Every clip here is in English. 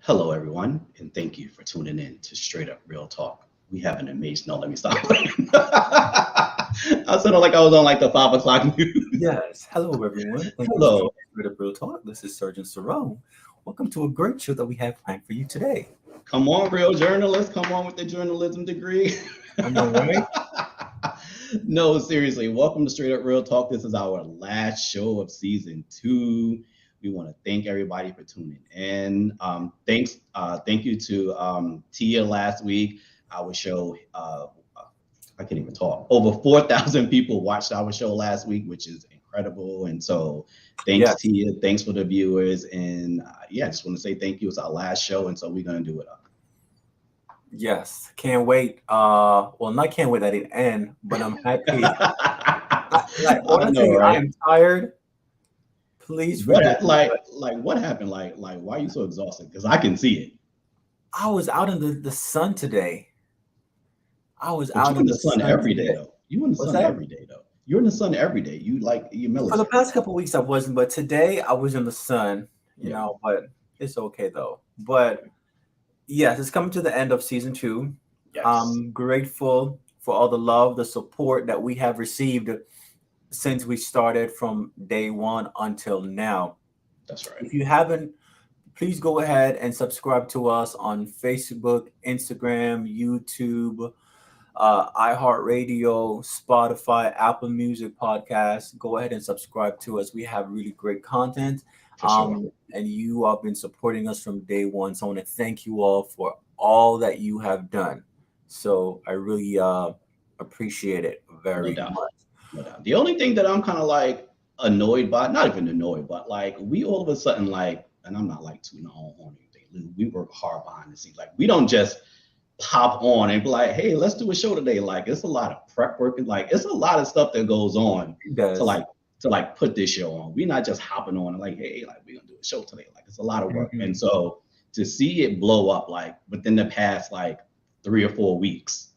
Hello, everyone, and thank you for tuning in to Straight Up Real Talk. We have an amazing. No, let me stop. I sounded like I was on like the 5 o'clock news. Yes. Hello, everyone. Thank you for joining Hello. Straight Up Real Talk. This is Surgeon Sarone. Welcome to a great show that we have planned for you today. Come on, real journalists. Come on with the journalism degree. I know, right? No, seriously. Welcome to Straight Up Real Talk. This is our last show of season 2. We want to thank everybody for tuning in. Thank you to Tia last week. Our show, I can't even talk. Over 4,000 people watched our show last week, which is incredible. And so, thanks, Yes. Tia. Thanks for the viewers. And I just want to say thank you. It's our last show, and so we're gonna do it up. Yes. Can't wait. Not can't wait that it end, but I'm happy. I Honestly, know, I right? am tired. Please forgive me. What happened? Like, why are you so exhausted? Because I can see it. I was out in the sun today. I was But out you're in in the the sun sun every day, today. though. You're in the What's sun that? every day, though. You're in the sun every day. You're For the military. past couple of weeks, I wasn't, but today I was in the sun, Yeah, but it's okay though. But yes, it's coming to the end of season 2. yes, I'm grateful for all the love, the support that we have received since we started from day one until now. that's right. If you haven't, please go ahead and subscribe to us on Facebook, Instagram, YouTube, iHeartRadio, Spotify, Apple Music Podcasts. Go ahead and subscribe to us. We have really great content. For sure. And you have been supporting us from day one. So I want to thank you all for all that you have done. So I really appreciate it No very doubt. much. No doubt. The only thing that I'm kind of like annoyed by, not even annoyed, but like we all of a sudden like, and I'm not like tooting our own horn or anything. We work hard behind the scenes. Like we don't just pop on and be like, hey, let's do a show today. Like it's a lot of prep work and like it's a lot of stuff that goes on It to does. like to like put this show on. We're not just hopping on and like, hey, like we're gonna do a show today. Like it's a lot of work. And Mhm. so to see it blow up like within the past like 3 or 4 weeks,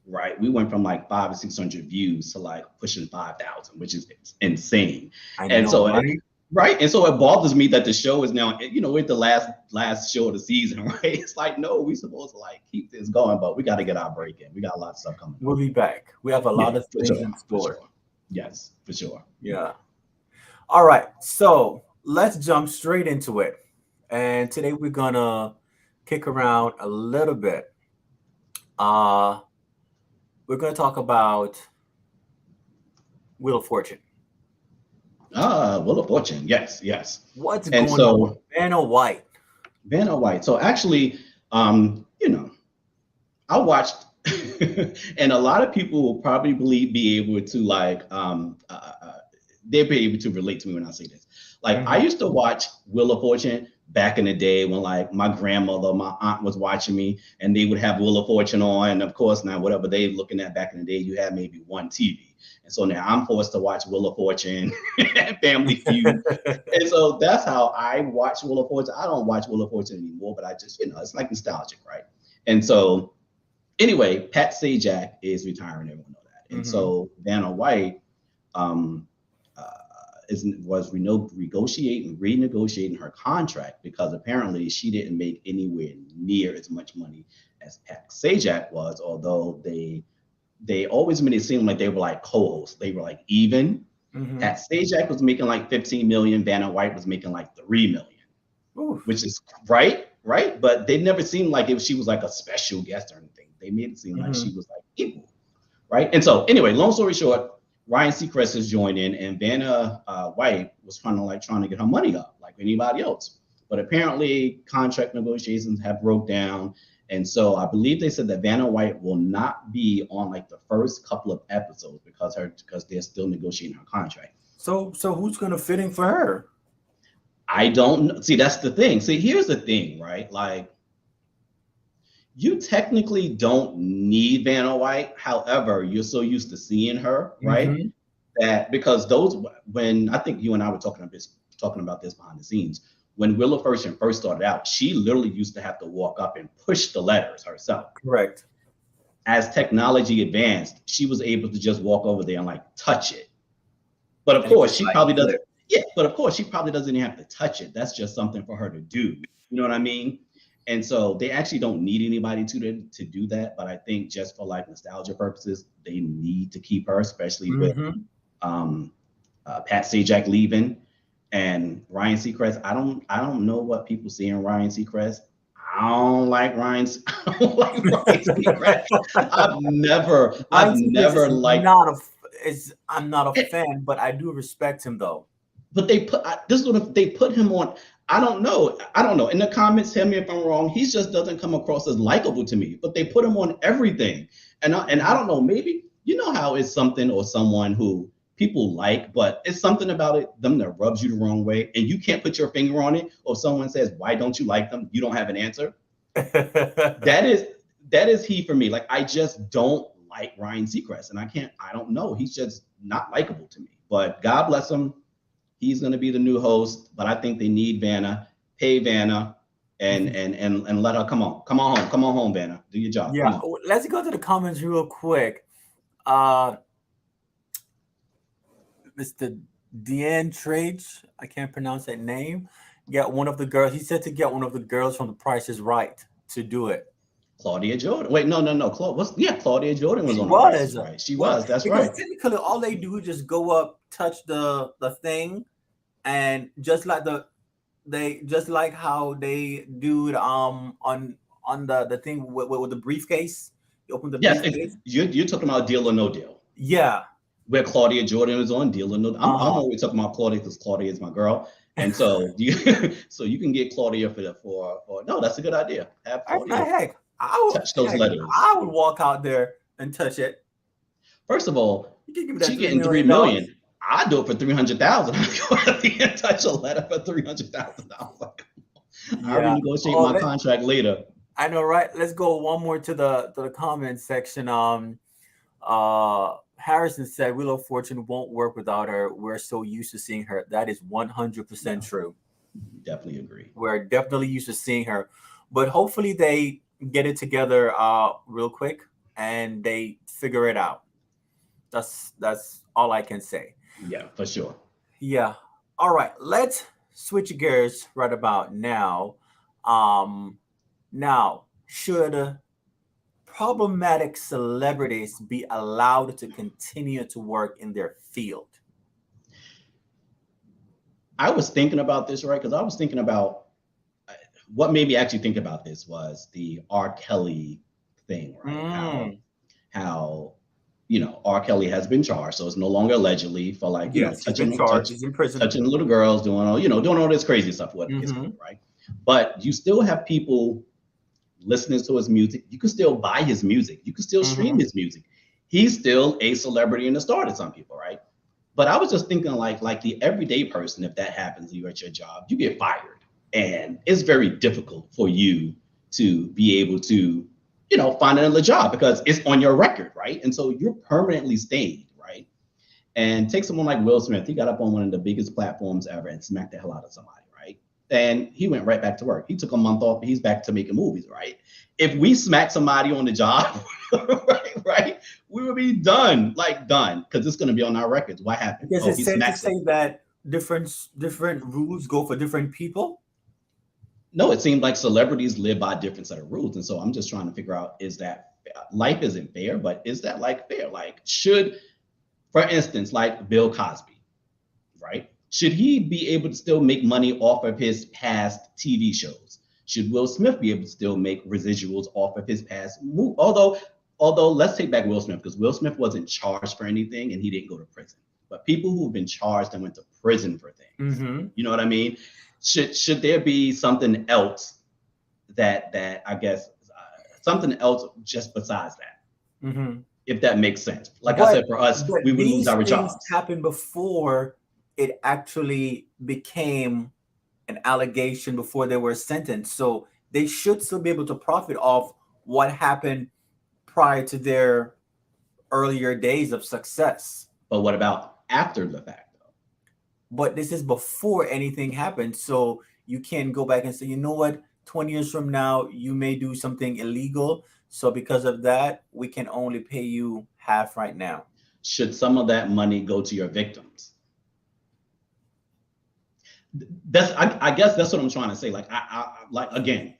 right? We went from like 500 or 600 views to like pushing 5,000, which is insane. I And know, so right? right. And so it bothers me that the show is now, we're the last show of the season, right? It's like, no, we supposed to like keep this going, but we got to get our break in. We got a lot of stuff coming We'll up. be back. We have a Yeah, lot of for things sure. in For store. sure. Yes, for sure. Yeah. All right. So let's jump straight into it. And today we're gonna kick around a little bit. Uh we're gonna talk about Wheel of Fortune. Wheel of Fortune. Yes, yes. What's And going on with so Vanna White? Vanna White. So actually, I watched, and a lot of people will probably be able to like, they'll be able to relate to me when I say this. Like, I Mhm. used to watch Wheel of Fortune back in the day when like my grandmother, my aunt was watching me, and they would have Wheel of Fortune on. And of course, now whatever they looking at back in the day, you had maybe one TV. And so now I'm forced to watch Wheel of Fortune, Family Feud, and so that's how I watch Wheel of Fortune. I don't watch Wheel of Fortune anymore, but I just, it's like nostalgic, right? And so anyway, Pat Sajak is retiring. Everyone know that. And Mhm. so Vanna White um, uh, was renegotiating her contract because apparently she didn't make anywhere near as much money as Pat Sajak was, although they always made it seem like they were like co-hosts. They were like even. Mhm. Pat Sajak was making like 15 million. Vanna White was making like 3 million, Oof. which is right. But they never seemed like she was like a special guest or anything. They made it seem like she Mhm. was like equal, right? And so anyway, long story short, Ryan Seacrest has joined in, and Vanna White was trying to get her money up like anybody else. But apparently, contract negotiations have broke down, and so I believe they said that Vanna White will not be on like the first couple of episodes because they're still negotiating her contract. So who's gonna fit in for her? I don't know. See, that's the thing. See, here's the thing, right? Like, you technically don't need Vanna White. However, you're so used to seeing her, right? Mm-hmm. That because those, when I think you and I were talking about this behind the scenes, when Willa first started out, she literally used to have to walk up and push the letters herself. Correct. As technology advanced, she was able to just walk over there and like touch it. But of And it course, was she like probably doesn't. flip. Yeah, but of course, she probably doesn't even have to touch it. That's just something for her to do. You know what I mean? And so they actually don't need anybody to do that. But I think just for like nostalgia purposes, they need to keep her, especially with Mm-hmm. um, Pat Sajak leaving and Ryan Seacrest. I don't know what people see in Ryan Seacrest. I don't like Ryan. I don't like Ryan Seacrest. I've Ryan Seacrest never is liked. not a is I'm not a fan, but I do respect him though. But this is what they put him on. I don't know. I don't know. In the comments, tell me if I'm wrong. He just doesn't come across as likable to me. But they put him on everything, and I don't know. Maybe you know how it's something or someone who people like, but it's something about them that rubs you the wrong way, and you can't put your finger on it. Or someone says, "Why don't you like them?" You don't have an answer. That is that is he for me. Like I just don't like Ryan Seacrest, and I can't. I don't know. He's just not likable to me. But God bless him. He's going to be the new host, but I think they need Vanna. Pay Vanna, and let her come on home, Vanna. Do your job. Come Yeah, on. let's go to the comments real quick. Uh, Mr. Deanne Trage, I can't pronounce that name. Get one of the girls. He said to get one of the girls from The Price is Right to do it. Claudia Jordan. Wait, no. Claudia Jordan was She on The Price is was. Right. She Well, was. That's because right. technically all they do is just go up, touch the thing, and just like how they do it on the thing with the briefcase. You open the Yes, briefcase. you're talking about Deal or No Deal, Yeah. where Claudia Jordan was on Deal or No. I'm Uh-huh. always talking about Claudia because Claudia is my girl, and so so you can get Claudia for no. That's a good idea. Have Claudia Heck, touch those letters. I would walk out there and touch it. First of all, You can give me that she three getting three million dollars. million. I do it for 300,000. I go out there and touch a letter for $300,000. I'll Yeah. renegotiate Oh, my contract later. I know, right? Let's go one more to the comment section. Harrison said Wheel of Fortune won't work without her. We're so used to seeing her. That is 100% Yeah, true. definitely agree. We're definitely used to seeing her, but hopefully they get it together real quick and they figure it out. That's all I can say. Yeah, for sure. Yeah. All right. Let's switch gears right about now. Um, Now, should problematic celebrities be allowed to continue to work in their field? I was thinking about this, right? Because I was thinking about what made me actually think about this was the R. Kelly thing, right? Mm, R. Kelly has been charged, so it's no longer allegedly for like yes, he's been charged. He's in prison. touching little girls, doing all this crazy stuff, what it's Hmm. called, right? But you still have people listening to his music. You can still buy his music. You can still stream Hmm. his music. He's still a celebrity and a star to some people, right? But I was just thinking like the everyday person, if that happens, you're at your job, you get fired. And it's very difficult for you to be able to, find another job because it's on your record, right? And so you're permanently stained, right? And take someone like Will Smith. He got up on one of the biggest platforms ever and smacked the hell out of somebody, right? And he went right back to work. He took a month off. He's back to making movies, right? If we smack somebody on the job, right, we would be done, because it's going to be on our records. What happened? Because Oh, it's he safe to smacks. say that different rules go for different people. No, it seems like celebrities live by a different set of rules. And so I'm just trying to figure out, is that life isn't fair, but is that like fair? Like, for instance, like Bill Cosby, right? Should he be able to still make money off of his past TV shows? Should Will Smith be able to still make residuals off of his past movies? Although let's take back Will Smith, because Will Smith wasn't charged for anything and he didn't go to prison. But people who've been charged and went to prison for things, Mm-hmm. you know what I mean? Should there be something else that I guess something else just besides that, Mm-hmm. if that makes sense? Like I But said, for us, but we would lose these our things jobs. happened before it actually became an allegation before they were sentenced. So they should still be able to profit off what happened prior to their earlier days of success. But what about after the fact, though? But this is before anything happened. So you can go back and say, you know what, 20 years from now, you may do something illegal. So because of that, we can only pay you half right now. Should some of that money go to your victims? I guess that's what I'm trying to say. Like again,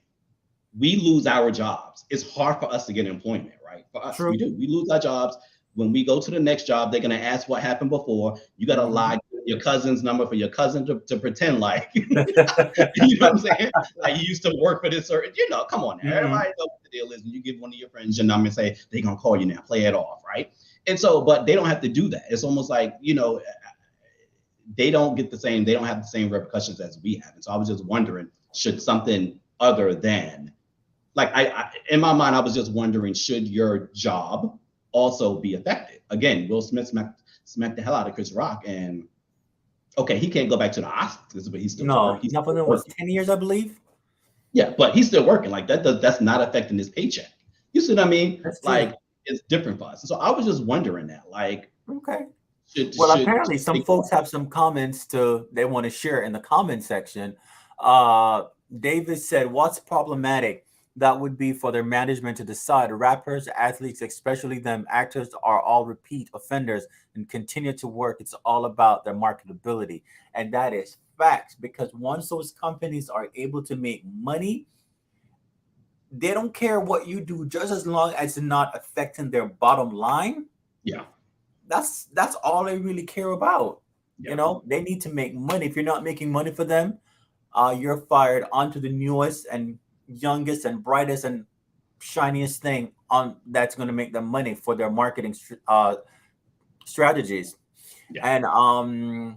we lose our jobs. It's hard for us to get employment, right? For us, True. we do. We lose our jobs. When we go to the next job, they're gonna ask what happened before. You gotta lie your cousin's number for your cousin to pretend like you know what I'm saying? Like you used to work for this certain, come on now. Everybody knows what the deal is. And you give one of your friends your number and say they're gonna call you now, play it off, right? And so, but they don't have to do that. It's almost like, they don't have the same repercussions as we have. And so I was just wondering, should something other than like I in my mind, I was just wondering, should your job also be affected? Again, Will Smith smacked the hell out of Chris Rock, and okay, he can't go back to the Oscars, but he's still No, he's not for them was 10 years, I believe. Yeah, but he's still working. Like that's not affecting his paycheck. You see what I mean? That's true. Like it's different for us. So I was just wondering that, like, okay. Apparently some folks have some comments they want to share in the comment section. David said, what's problematic? That would be for their management to decide. Rappers, athletes, especially them actors, are all repeat offenders and continue to work. It's all about their marketability. And that is facts, because once those companies are able to make money, they don't care what you do, just as long as it's not affecting their bottom line. Yeah. That's all they really care about. Yeah. They need to make money. If you're not making money for them, you're fired. On to the newest and youngest and brightest and shiniest thing on that's going to make them money for their marketing strategies. Yeah. And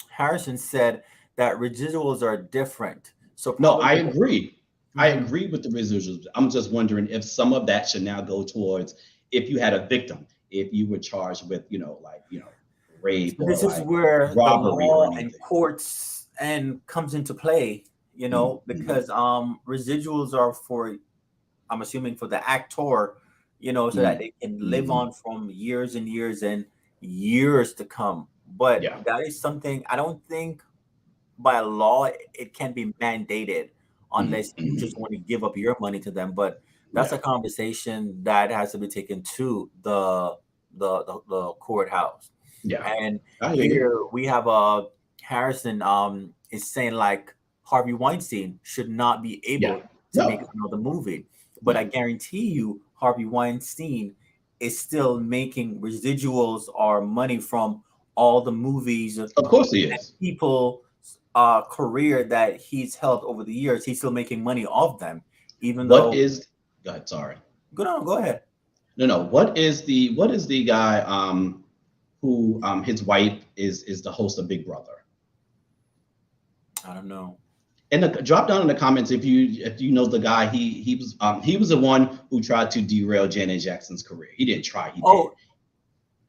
Harrison said that residuals are different. So no, I agree. I agree with the residuals. I'm just wondering if some of that should now go towards if you had a victim, if you were charged with, rape. So this is where the law and courts and comes into play, because residuals are for, I'm assuming, for the actor, so that they can live on from years and years and years to come. But that is something I don't think by law it can be mandated unless you just want to give up your money to them. But that's a conversation that has to be taken to the courthouse. Yeah. And here we have Harrison is saying like Harvey Weinstein should not be able to make another movie. But I guarantee you Harvey Weinstein is still making residuals or money from all the movies. Of course he is. People career that he's helped over the years, he's still making money off them, even though. Go ahead, sorry. Go ahead. No. What is the guy who his wife is the host of Big Brother? I don't know. And drop down in the comments if you know the guy. He was the one who tried to derail Janet Jackson's career. He didn't try. He did.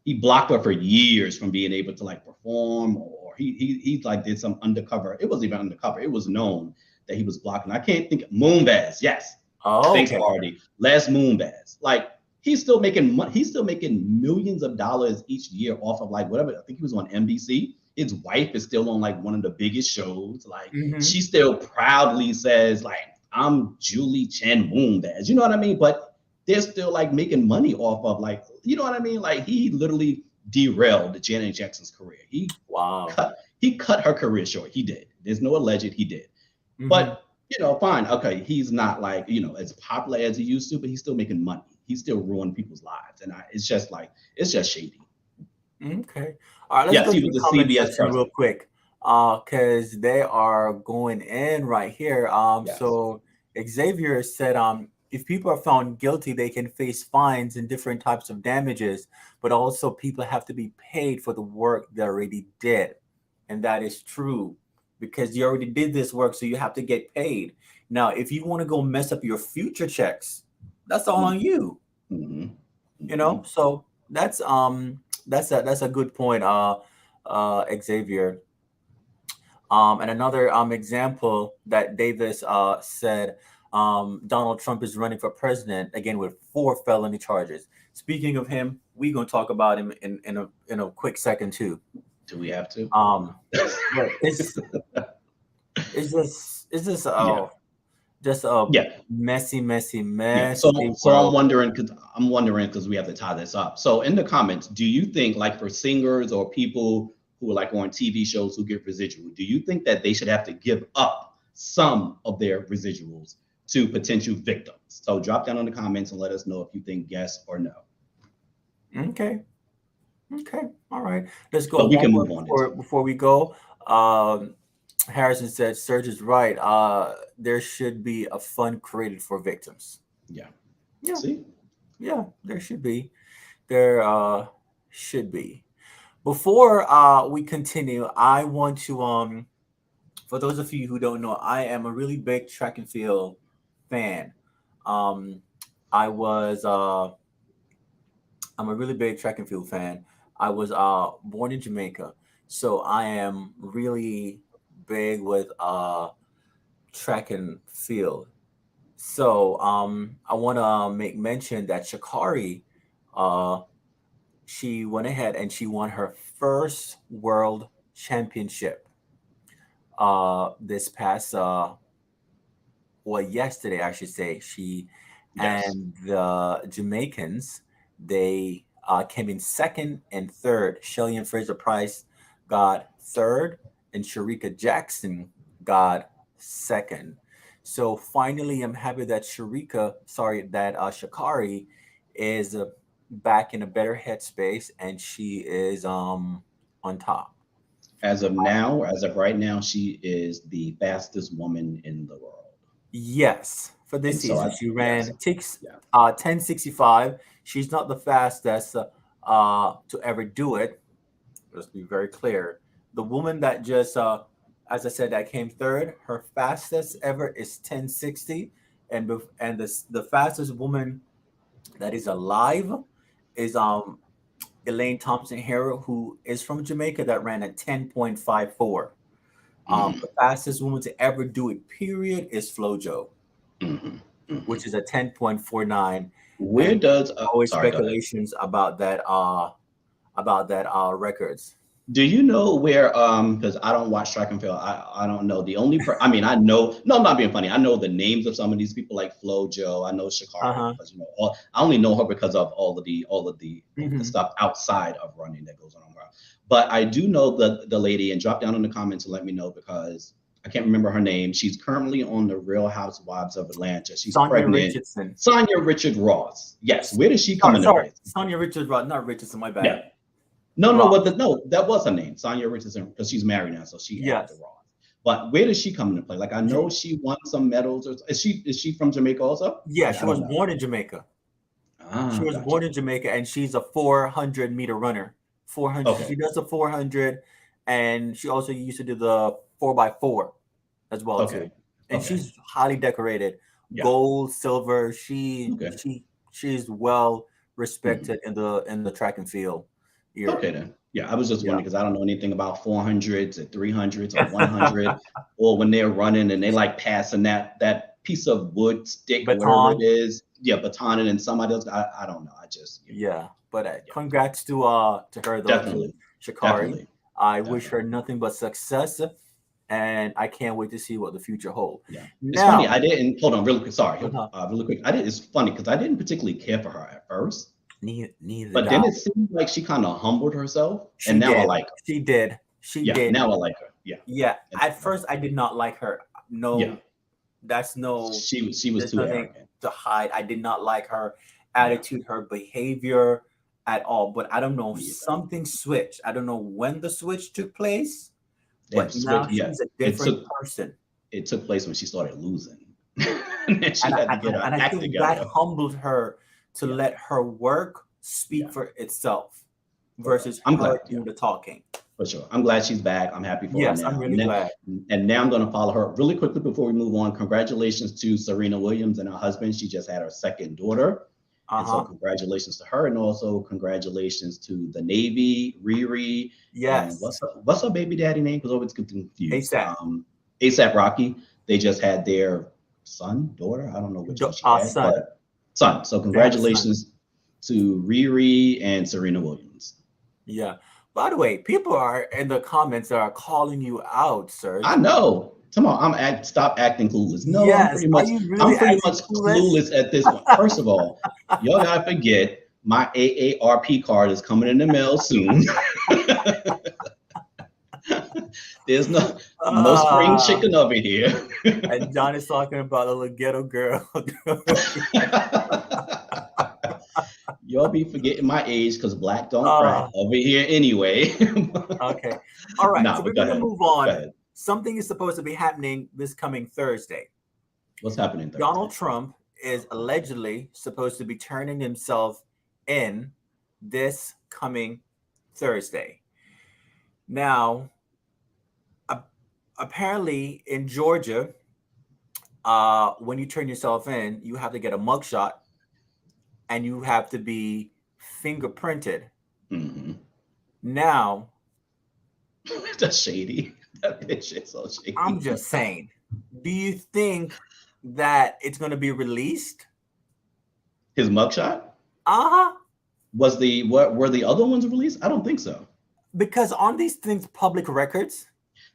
He blocked her for years from being able to like perform, or he like did some undercover. It wasn't even undercover. It was known that he was blocking. I can't think. Moonbaz, yes. Oh, thanks, Party. Last Moonbaz. Like he's still making money. He's still making millions of dollars each year off of like whatever. I think he was on NBC. His wife is still on like one of the biggest shows. Like she still proudly says like, I'm Julie Chen Moonbaz. You know what I mean? But they're still like making money off of like, you know what I mean? Like he literally derailed Janet Jackson's career. He cut her career short. He did. There's no alleged, he did. But fine. Okay. He's not like, as popular as he used to, but he's still making money. He's still ruining people's lives. And it's just shady. Okay. All right, let's go to the comment section real quick, because they are going in right here. So Xavier said, if people are found guilty, they can face fines and different types of damages, but also people have to be paid for the work they already did. And that is true, because you already did this work, so you have to get paid. Now, if you want to go mess up your future checks, that's all on you. So that's a good point, Xavier. And another example that Davis said, Donald Trump is running for president again with 4 felony charges. Speaking of him, we're gonna talk about him in a quick second too. Do we have to? But it's just Yeah. just a Yeah. messy, messy, Yeah. messy So world. I'm wondering because we have to tie this up. So in the comments, do you think like for singers or people who are like on TV shows who get residual, do you think that they should have to give up some of their residuals to potential victims? So drop down in the comments and let us know if you think yes or no. Okay. Okay. All right. Let's go But we one can more move on into it. before we go. Um, Harrison said, Serge is right. There should be a fund created for victims. Yeah. Yeah. See? Yeah, there should be. There should be. Before we continue, I want to for those of you who don't know, I am a really big track and field fan. Um I was I'm a really big track and field fan. I was born in Jamaica, so I am really big with track and field. So I want to make mention that Shakari, uh, she went ahead and she won her first world championship this past well yesterday I should say. She Yes. and the Jamaicans, they came in second and third. Shelly and Fraser Price got third, and Sharika Jackson got second. So finally, I'm happy that Shakari is back in a better headspace, and she is on top. As of now, as of right now, she is the fastest woman in the world. Yes, for this And so season, I, she yes, ran ticks yeah. 10:65. She's not the fastest to ever do it. Let's be very clear. The woman that just, as I said, that came third, her fastest ever is 10:60, and the fastest woman that is alive is Elaine Thompson Harrow, who is from Jamaica, that ran at 10.54. Hmm. The fastest woman to ever do it, period, is FloJo, Hmm. which Hmm. is a 10.49. Where And does always sorry, go ahead. speculations about that records. Do you know where because I don't watch track and field. I don't know. The only I mean I know no I'm not being funny. I know the names of some of these people like Flo Joe. I know Shakari Uh-huh. because I only know her because of all of the Hmm. stuff outside of running that goes on around. But I do know the lady and drop down in the comments and let me know because I can't remember her name. She's currently on the Real Housewives of Atlanta. She's Sonia pregnant. Richardson. Sonia Richard Ross. Yes. Where does she come into Sorry. place? Sonia Richards, not Richardson, my Yeah. bad. No, Ross. no, that was her name, Sonia Richardson, because she's married now, so she added the Yes. Ross. But where does she come into play? Like I know she won some medals. Or is she from Jamaica also? Yeah, Like she I don't was know. born in Jamaica. She Ah, was gotcha. born in Jamaica, and she's a 400-meter runner. 400. Okay, She does the 400, and she also used to do the 4x4 as well okay, too. And okay. she's highly decorated, Yeah. gold, silver. She Okay. she she's well Mhm. respected in the track and field era. Okay then. Yeah, I was just Yeah. wondering because I don't know anything about 400s or 300s or 100, or when they're running and they like passing that piece of wood stick or whatever it Baton. is. Yeah, baton it and somebody else. I don't know. I just Yeah, but yeah, congrats to her though too, definitely, Shakari. definitely, I wish her definitely. nothing but success, and I can't wait to see what the future holds. Yeah. It's funny. Now, I didn't hold on really quick. Sorry. uh Really quick. I did. It's funny because I didn't particularly care for her at first, neither did but I. then it seemed like she kind of humbled herself, and She now I did. like her. She did. She Yeah. did. Now I like her. Yeah. Yeah. And At first, I did not like her. yeah. No, that's no. She was There's too nothing arrogant. to hide. I did not like her Yeah. attitude, her behavior at all. But I don't know. Me either. Something switched. I don't know when the switch took place, It but now switched. Yeah. she's a It different took person. it took place when she started losing, and then she and I, had to and, get her and I act think that together. humbled her to Yeah. let her work speak Yeah. for itself For real. versus I'm her glad. Yeah. doing the talking. For sure. I'm glad she's back. I'm happy for her Yes, I'm now. really glad. And now I'm going to follow her really quickly before we move on. Congratulations to Serena Williams and her husband. She just had her second daughter. And so Uh-huh. congratulations to her, and also congratulations to the Navy, Riri, and Yes. what's her baby daddy name? Because I always get confused. ASAP. ASAP Rocky. They just had their son, daughter. I don't know which one she Our had, son. but son. So They had a son. congratulations to Riri and Serena Williams. Yeah. By the way, people are in the comments are calling you out, I Serge. know. Come on, stop acting clueless. No, Yes. Are you I'm really pretty acting much clueless? clueless at this point. First of all, y'all gotta forget my AARP card is coming in the mail soon. There's no spring Ah, chicken over here. and John is talking about a little ghetto girl. Y'all be forgetting my age because black don't crack Ah, over here anyway. okay. All right. Nah, So we're but go gonna ahead. move Go on. ahead. Something is supposed to be happening this coming Thursday. What's happening Donald Thursday? Trump is allegedly supposed to be turning himself in this coming Thursday. Now, apparently in Georgia, when you turn yourself in, you have to get a mugshot and you have to be fingerprinted. Mm-hmm. Now, That's shady. That bitch is so I'm shady. just saying, do you think that it's going to be released? His mugshot? Uh-huh. Was the what were the other ones released? I don't think so. Because on these things, public records.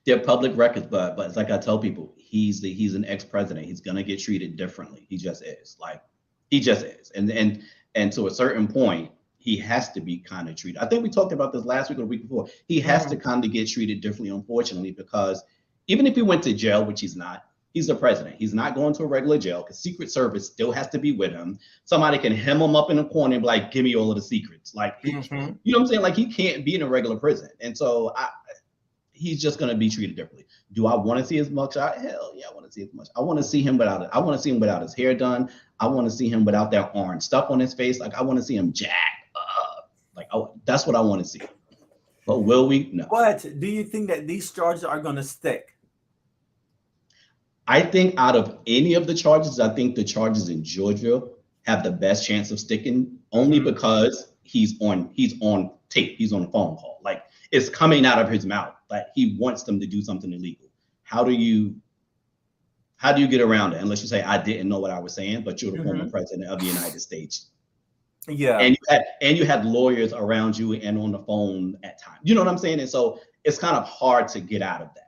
They're public records, but it's like I tell people, he's an ex-president. He's gonna get treated differently. He just is. Like he just is. And to a certain point, he has to be kind of treated. I think we talked about this last week or the week before. He has to Mhm. kind of get treated differently, unfortunately, because even if he went to jail, which he's not, he's the president. He's not going to a regular jail because Secret Service still has to be with him. Somebody can hem him up in a corner and be like, give me all of the secrets. Like Mhm. you know what I'm saying? Like he can't be in a regular prison. And so he's just going to be treated differently. Do I want to see his mugshot? Hell yeah, I want to see his mugshot. I want to see him without it. I want to see him without his hair done. I want to see him without that orange stuff on his face. Like I want to see him jacked up. Like that's what I want to see. But will we? No. But do you think that these charges are going to stick? I think out of any of the charges, I think the charges in Georgia have the best chance of sticking only Mhm. because he's on tape. He's on a phone call. Like it's coming out of his mouth. Like he wants them to do something illegal. How do you get around it unless you say I didn't know what I was saying, but you're the former Mhm. president of the United States, Yeah. and you had lawyers around you and on the phone at times. You know what I'm saying? And so it's kind of hard to get out of that.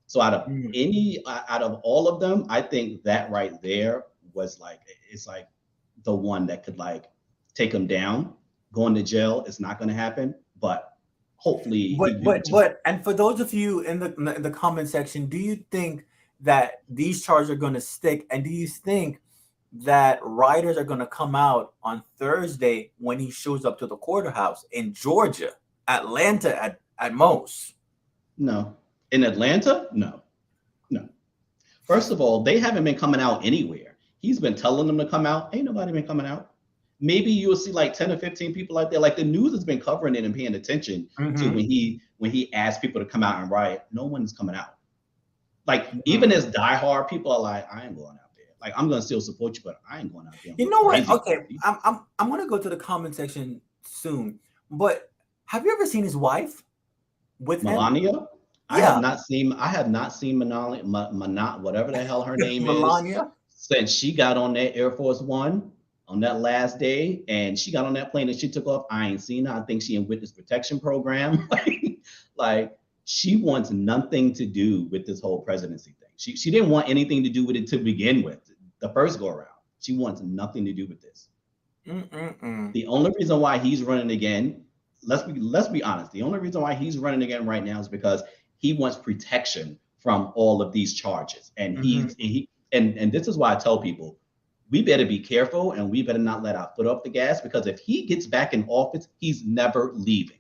So Mhm. out of all of them, I think that right there was like it's like the one that could like take him down. Going to jail is not going to happen, but hopefully But he but just but and for those of you in the comment section, do you think that these charges are going to stick? And do you think that writers are going to come out on Thursday when he shows up to the courthouse in Georgia, Atlanta at most? no. In Atlanta, no. No. First of all, they haven't been coming out anywhere. He's been telling them to come out. Ain't nobody been coming out. Maybe you'll see like 10 or 15 people out there. Like the news has been covering it and paying attention to Mm-hmm. when he asked people to come out and riot. No one's coming out. Like even Mm. as diehard people are like, I ain't going out there. Like I'm gonna still support you, but I ain't going out there and You go know what? crazy. Okay, I'm gonna go to the comment section soon. But have you ever seen his wife with him? Melania, Yeah, I have not seen Manali, whatever the hell her name is, Melania. since she got on that Air Force One on that last day, and she got on that plane and she took off. I ain't seen her. I think she in witness protection program. like she wants nothing to do with this whole presidency thing. She didn't want anything to do with it to begin with. The first go around, she wants nothing to do with this. Mm-mm-mm. The only reason why he's running again, let's be honest. The only reason why he's running again right now is because he wants protection from all of these charges, and Mm-hmm. and this is why I tell people we better be careful and we better not let our foot off the gas because if he gets back in office, he's never leaving.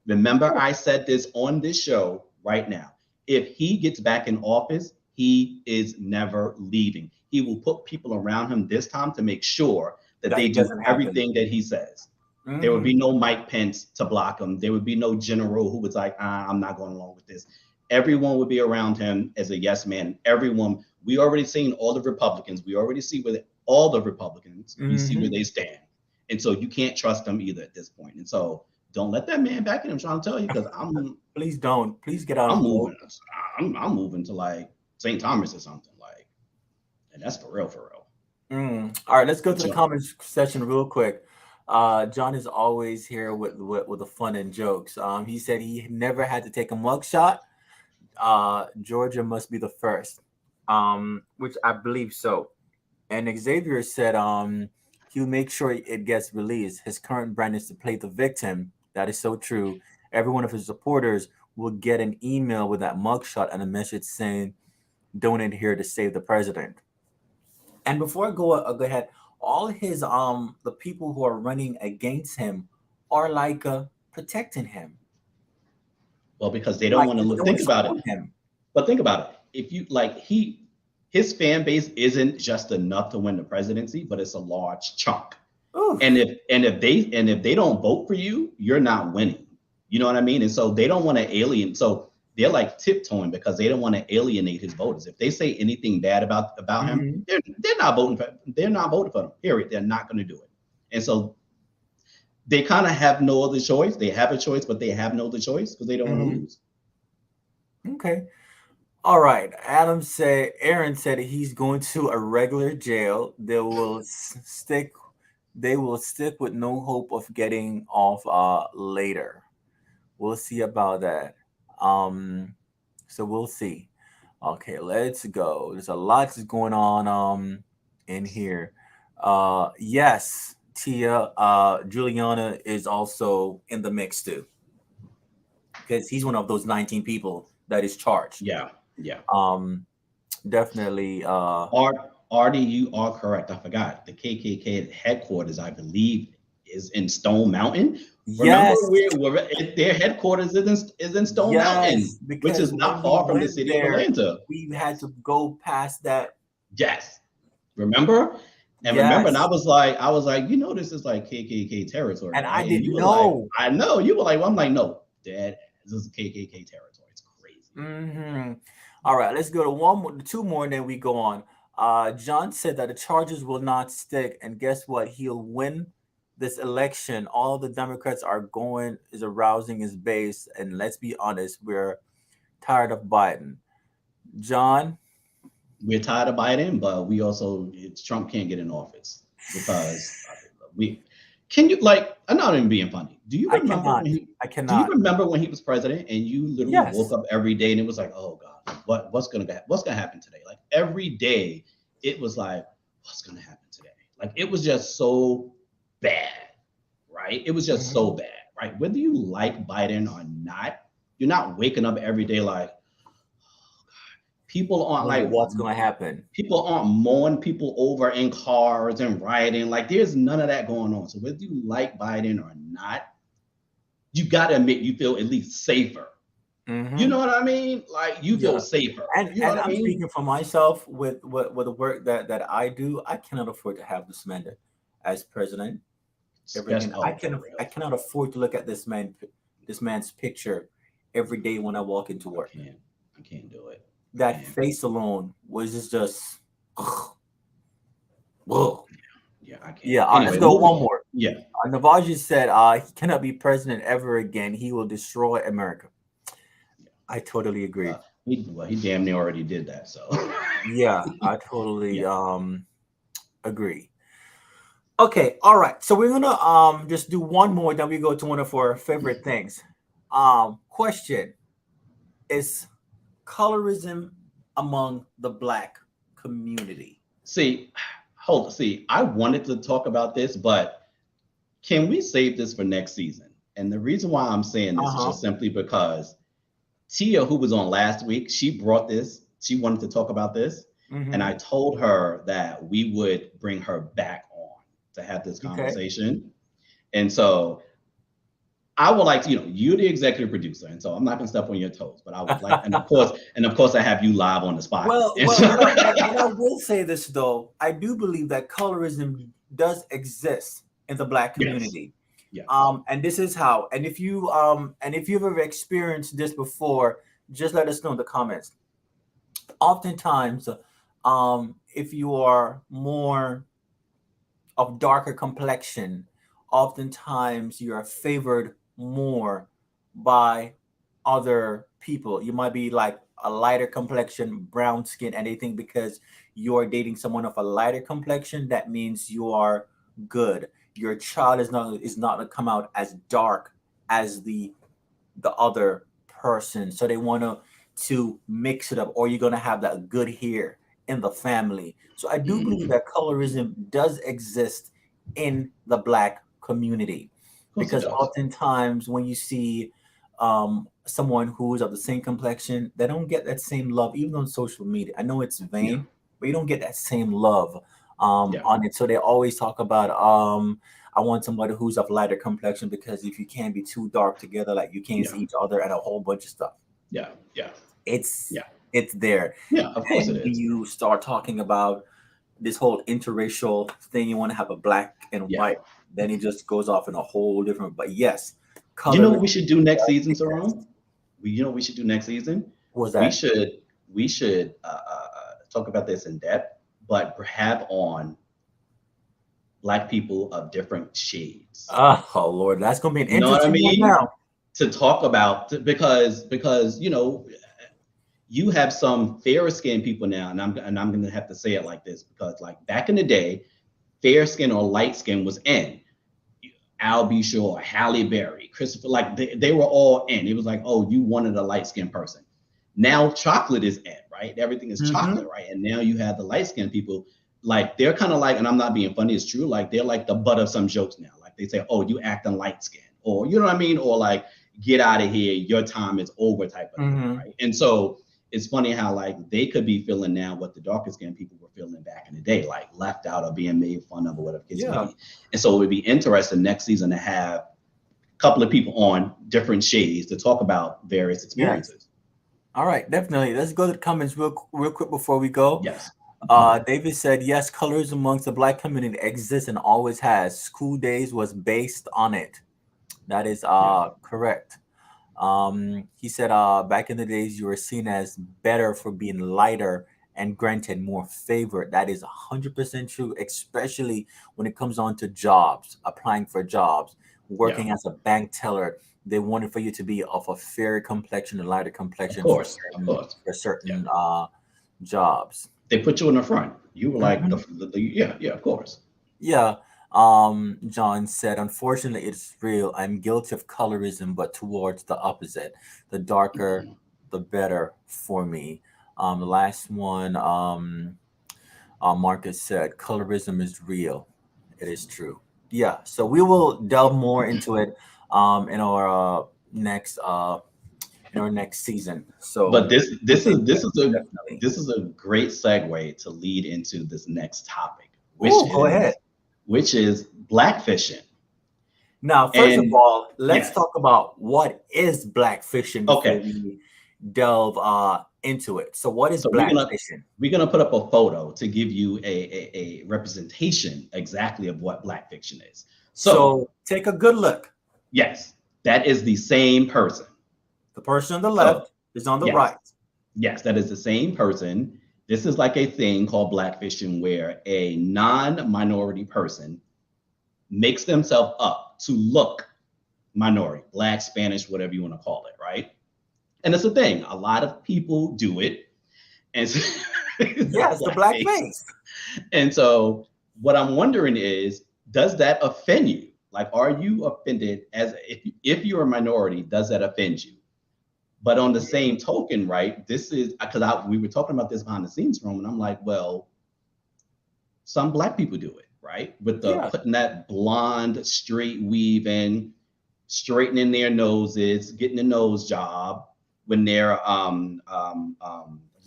Remember, I said this on this show right now. If he gets back in office, he is never leaving. He will put people around him this time to make sure that That they it do doesn't happen. everything that he says. There would Mm-hmm. be no Mike Pence to block him. There would be no general who was like, I'm not going along with this. Everyone would be around him as a yes man. Everyone, we already seen all the Republicans. We already see where all the Republicans, we see where Mm-hmm. they stand. And so you can't trust him either at this point. And so don't let that man back in. I'm trying to tell you, because Please don't. Please get out I'm and vote. moving. I'm moving to like St. Thomas or something like, and that's for real, for real. All right, let's go to the John. comments section real quick. John is always here with the fun and jokes. He said he never had to take a mugshot. Georgia must be the first, which I believe so. And Xavier said he'll make sure it gets released. His current brand is to play the victim. That is so true. Every one of his supporters will get an email with that mugshot and a message saying, "Donate here to save the president." And before I go ahead, all his the people who are running against him are like protecting him. Well, because they don't want to look. Think about it. Him. But think about it. If you like, his fan base isn't just enough to win the presidency, but it's a large chunk. Oof. And if they don't vote for you, you're not winning. You know what I mean? And so they don't want to alienate. So they're like tiptoeing because they don't want to alienate his voters. If they say anything bad about him, they're not voting for. They're not voting for him. Period. They're not going to do it. And so they kind of have no other choice. They have a choice, but they have no other choice because they don't want to lose. Okay. All right. Aaron said he's going to a regular jail. They will stick with no hope of getting off later. We'll see about that. So we'll see. Okay, let's go. There's a lot that's going on in here. Yes, Tia, Juliana is also in the mix too. Because he's one of those 19 people that is charged. Yeah. Definitely. Artie, you are correct. I forgot the KKK headquarters, I believe, is in Stone Mountain. Yes. Remember where their headquarters is in Stone Mountain, which is not far from the city of Atlanta. We had to go past that. Yes. Remember? And remember, and I was like, this is like KKK territory. And right? I didn't know. I know. You were like, well, I'm like, no, Dad, this is KKK territory. It's crazy. All right, let's go to two more, and then we go on. John said that the charges will not stick, and guess what? He'll win this election. All the Democrats are arousing his base, and let's be honest, we're tired of Biden. John? We're tired of Biden, but we also, Trump can't get in office because I'm not even being funny. Do you remember I cannot. Do you remember when he was president and you literally woke up every day and it was like, oh God, what's gonna happen today? Like every day it was like, what's gonna happen today? Like it was just so bad, right? It was just so bad, right? Whether you like Biden or not, you're not waking up every day like, oh God. People aren't like, what's gonna happen? People aren't mowing people over in cars and rioting. Like there's none of that going on. So whether you like Biden or not, you gotta admit you feel at least safer. You know what I mean? Like you feel safer. And, you know and I'm speaking for myself with the work that I do. I cannot afford to have this man as president. I cannot afford to look at this man's picture every day when I walk into work. I can't do it. That face alone was just whoa. Yeah, I can't. Yeah, anyway, let's go one more. Yeah. Navaji said he cannot be president ever again. He will destroy America. I totally agree. He damn near already did that. So yeah, I totally agree. Okay, all right. So we're gonna just do one more, then we go to one of our favorite things. Question: is colorism among the Black community? See, I wanted to talk about this, but can we save this for next season? And the reason why I'm saying this is just simply because Tia, who was on last week, she brought this. She wanted to talk about this. And I told her that we would bring her back on to have this conversation. Okay. And so I would like to, you're the executive producer. And so I'm not going to step on your toes, but I would like, and of course I have you live on the spot. Well, and I will say this though. I do believe that colorism does exist in the Black community. Yes. And this is how, and if you've ever experienced this before, just let us know in the comments. Oftentimes, if you are more of darker complexion oftentimes you are favored more by other people. You might be like a lighter complexion, brown skin, and they think because you're dating someone of a lighter complexion, that means you are good. Your child is not gonna come out as dark as the other person. So they want to mix it up, or you're gonna have that good hair in the family. So I do believe Mhm. that colorism does exist in the black community, Of course it because does. oftentimes when you see someone who's of the same complexion, they don't get that same love, even on social media. I know it's Yeah. vain, but you don't get that same love Yeah. on it. So they always talk about I want somebody who's of lighter complexion, because if you can't be too dark together, like you can't Yeah. see each other, and a whole bunch of stuff. Yeah. Yeah. It's Yeah. it's there. Yeah. Of course it And when is. you start talking about this whole interracial thing, you want to have a black and Yeah. white, then it just goes off in a whole different. But yes, You know what colorism we should do next does season, exist. Saram? You know what we should do next season? What was We that? should we should talk about this in depth, but have on black people of different shades. Oh Lord, that's gonna be an You know what I interesting one mean? now. To talk about because you have some fairer skinned people now, and I'm gonna have to say it like this because like back in the day, fair skin or light skin was in. Al B. Shore, Halle Berry, Christopher, like they were all in. It was like, oh, you wanted a light skinned person. Now chocolate is in, right? Everything is chocolate, Hmm. right? And now you have the light skinned people, like they're kind of like, and I'm not being funny, it's true, like they're like the butt of some jokes now. Like they say, oh, you acting light skinned, or you know what I mean? Or like, get out of here, your time is over type of thing, Hmm. right? And so it's funny how like they could be feeling now what the darker skinned people were feeling back in the day, like left out or being made fun of or whatever the case may Yeah. be. And so it would be interesting next season to have a couple of people on different shades to talk about various Yes. experiences. All right, definitely. Let's go to the comments real quick before we go. Yes. Mhm. David said, yes, colorism amongst the black community exists and always has. School days was based on it. That is Yeah. correct. He said, back in the days, you were seen as better for being lighter and granted more favor. That is 100% true, especially when it comes on to jobs, applying for jobs, Yeah. working as a bank teller. They wanted for you to be of a fair complexion and lighter Of complexion course. Of course. for Yeah. certain jobs. They put you in the front. You were like Mhm. yeah, yeah, of course. Yeah. John said, unfortunately, it's real. I'm guilty of colorism, but towards the opposite. The darker, Mhm. the better for me. The last one, Marcus said, colorism is real. It is true. Yeah. So we will delve more into it in our next season. But So this stay is tuned, definitely. this is a great segue to lead into this next topic, Oh, go ahead. which is blackfishing. Now, first of And all, let's yes, talk about what is blackfishing before okay. we delve into it. So, what is So blackfishing? we're gonna put up a photo to give you a representation exactly of what black fiction is. So So, take a good look. yes, that is the same person. The person on the So left is on the yes, right. yes, that is the same person. This is like a thing called blackfishing where a non-minority person makes themselves up to look minority, black, Spanish, whatever you want to call it, right? And it's a thing. A lot of people do it, and so, Yes, the black blackface. face. And so, what I'm wondering is, does that offend you? Like, are you offended as if you're a minority? Does that offend you? But on the same token, right? This is because we were talking about this behind the scenes room, and I'm like, well, some black people do it, right? With the Yeah. putting that blonde straight weave in, straightening their noses, getting a nose job when they're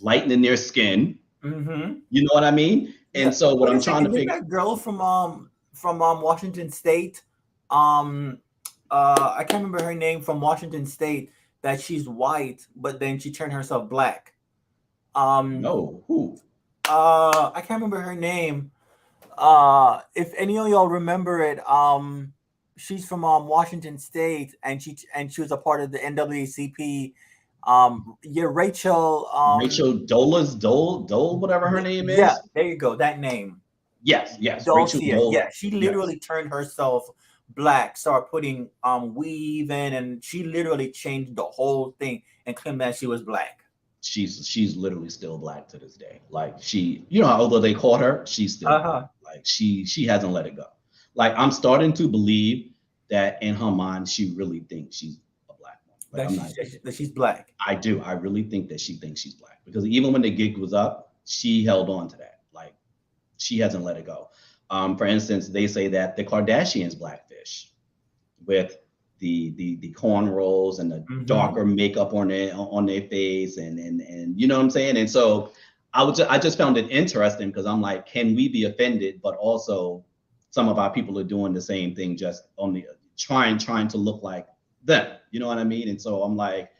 lightening their skin. Mm-hmm. You know what I mean? And Yeah. so what Wait a I'm trying to second. Did figure, that girl from Washington State, um I can't remember her name, from Washington State, that she's white, but then she turned herself black. Um no, who? I can't remember her name. If any of y'all remember it, she's from Washington State, and she was a part of the NAACP. Yeah, Rachel. Rachel Dole, whatever her name Yeah, is. there you go. That name, Yes, yes, Rachel Dulcia. Dole. Yeah, she Yes, literally turned herself black, start putting weave in, and she literally changed the whole thing and claimed that she was black. She's literally still black to this day. Like she, you know, although they caught her, she's still black. Uh-huh. Like she hasn't let it go. Like I'm starting to believe that in her mind she really thinks she's a black woman. Like That I'm not. she's black. I do. I really think that she thinks she's black because even when the gig was up, she held on to that. Like she hasn't let it go. For instance, they say that the Kardashians blackfish with the cornrows and the Mm-hmm. darker makeup on their face and you know what I'm saying. And so I just found it interesting because I'm like, can we be offended? But also, some of our people are doing the same thing, just on the trying to look like them. You know what I mean? And so I'm like,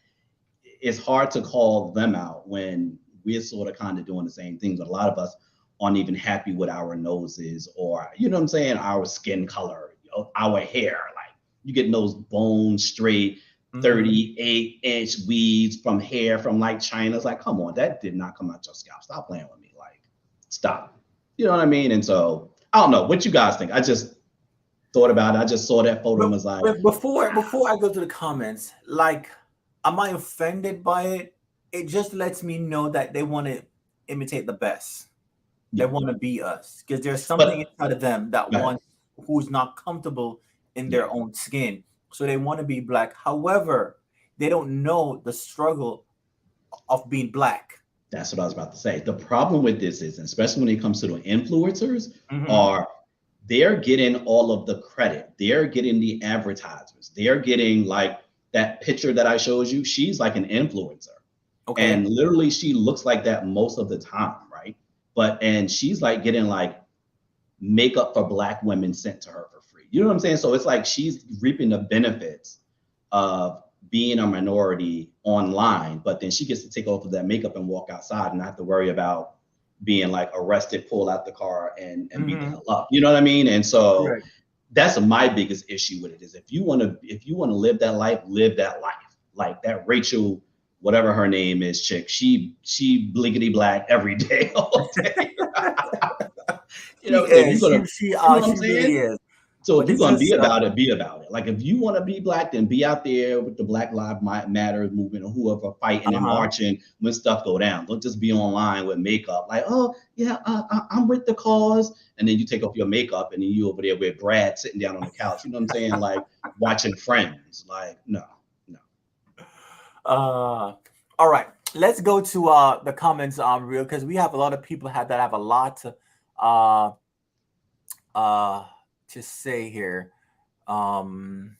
it's hard to call them out when we're sort of kind of doing the same things. But a lot of us aren't even happy with our noses or, you know what I'm saying, our skin color, our hair. Like you get those bone straight Mm-hmm. 38-inch weeds from hair from like China. It's like, come on, that did not come out your scalp. Stop playing with me. Like, stop. You know what I mean? And so I don't know what you guys think. I just thought about it. I just saw that photo and was like, But before I go to the comments, like, am I offended by it? It just lets me know that they want to imitate the best. They yeah. want to be us because there's something But inside of them that go ahead. wants who's not comfortable in their Yeah. own skin. So they want to be black. However, they don't know the struggle of being black. That's what I was about to say. The problem with this is, especially when it comes to the influencers, Mm-hmm. are they're getting all of the credit. They're getting the advertisements. They're getting like that picture that I showed you. She's like an influencer. And Okay. literally she looks like that most of the time, right? But and she's like getting like makeup for black women sent to her for free. You know what I'm saying? So it's like she's reaping the benefits of being a minority online, but then she gets to take off of that makeup and walk outside and not have to worry about being like arrested, pull out the car and beat the Mm-hmm. hell up. You know what I mean? And so Right. that's my biggest issue with it is if you want to live that life. Like that Rachel, whatever her name is, chick, she blinkety black every day, all day. You She know, if you're is. gonna, you know what I'm She really saying? is. So if But you're it's gonna be just about it, be about it. Like if you want to be black, then be out there with the Black Lives Matter movement or whoever fighting and uh-huh. marching when stuff go down. Don't just be online with makeup. Like, oh yeah, I'm with the cause, and then you take off your makeup and then you over there with Brad sitting down on the couch. You know what I'm saying? Like watching Friends. Like no, no. All right. Let's go to the comments real because we have a lot of people that have a lot uh uh to say here. Um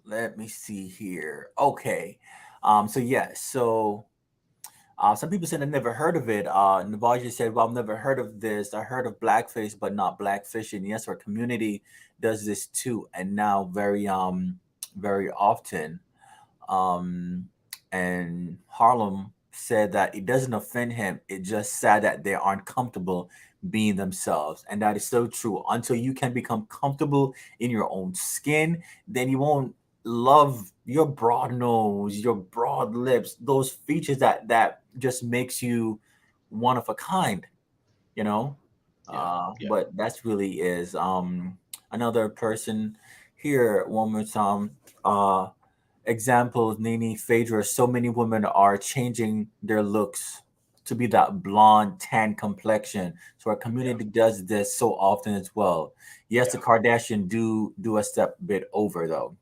let me see here. Okay. So yeah, so some people said I never heard of it. Navaja said, "Well, I've never heard of this. I heard of blackface, but not blackfishing." Yes, our community does this too, and now very often. Um, and Harlem said that it doesn't offend him. It's just sad that they aren't comfortable being themselves, and that is so true. Until you can become comfortable in your own skin, then you won't love your broad nose, your broad lips, those features that just makes you one of a kind. You know. Yeah, yeah, But that's really is another person here one more time. Example, Nene Phaedra, so many women are changing their looks to be that blonde, tan complexion. So our yeah, community does this so often as well. Yes, the yeah. Kardashian do a step bit over though.